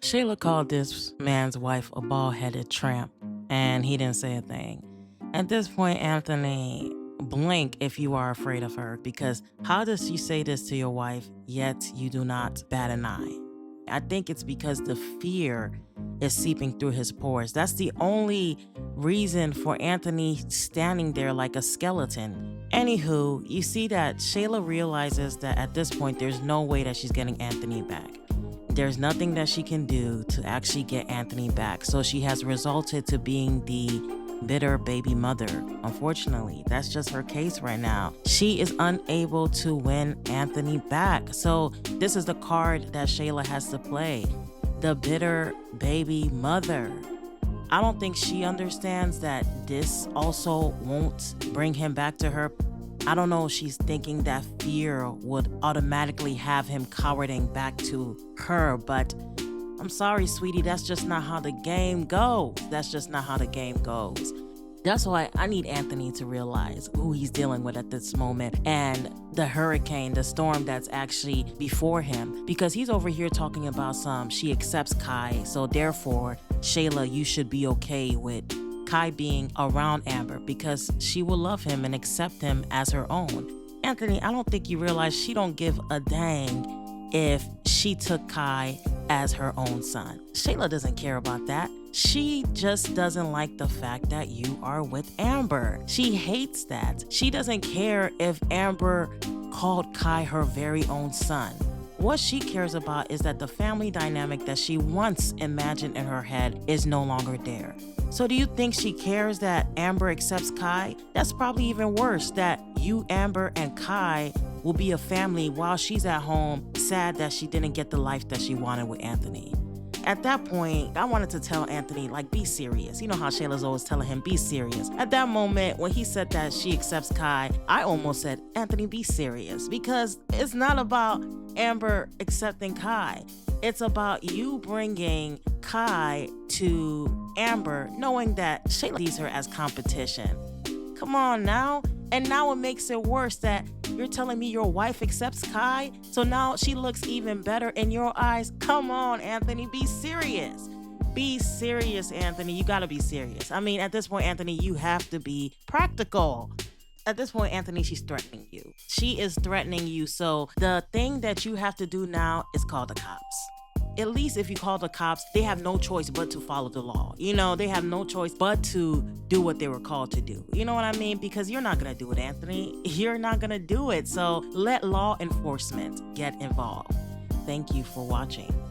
Shayla called this man's wife a bald-headed tramp, and he didn't say a thing. At this point, Anthony, blink if you are afraid of her, because how does she say this to your wife, yet you do not bat an eye? I think it's because the fear is seeping through his pores. That's the only reason for Anthony standing there like a skeleton. Anywho, you see that Shayla realizes that at this point, there's no way that she's getting Anthony back. There's nothing that she can do to actually get Anthony back. So she has resulted to being the bitter baby mother. Unfortunately, that's just her case right now. She is unable to win Anthony back. So this is the card that Shayla has to play. The bitter baby mother. I don't think she understands that this also won't bring him back to her. I don't know if she's thinking that fear would automatically have him cowarding back to her, but I'm sorry, sweetie, that's just not how the game goes. That's just not how the game goes. That's why I need Anthony to realize who he's dealing with at this moment and the hurricane, the storm that's actually before him, because he's over here talking about she accepts Kai, so therefore, Shayla, you should be okay with Kai being around Amber because she will love him and accept him as her own. Anthony, I don't think you realize she don't give a dang if she took Kai as her own son. Shayla doesn't care about that. She just doesn't like the fact that you are with Amber. She hates that. She doesn't care if Amber called Kai her very own son. What she cares about is that the family dynamic that she once imagined in her head is no longer there. So do you think she cares that Amber accepts Kai? That's probably even worse, that you, Amber, and Kai will be a family while she's at home, sad that she didn't get the life that she wanted with Anthony. At that point, I wanted to tell Anthony, be serious. You know how Shayla's always telling him, be serious. At that moment, when he said that she accepts Kai, I almost said, Anthony, be serious. Because it's not about Amber accepting Kai. It's about you bringing Kai to Amber, knowing that Shayla sees her as competition. Come on now. And now it makes it worse that you're telling me your wife accepts Kai, so now she looks even better in your eyes. Come on, Anthony, be serious. Be serious, Anthony. You gotta be serious. I mean, at this point, Anthony, you have to be practical. At this point, Anthony, she's threatening you. She is threatening you. So the thing that you have to do now is call the cops. At least if you call the cops, they have no choice but to follow the law. They have no choice but to do what they were called to do. You know what I mean? Because you're not going to do it, Anthony. You're not going to do it. So let law enforcement get involved. Thank you for watching.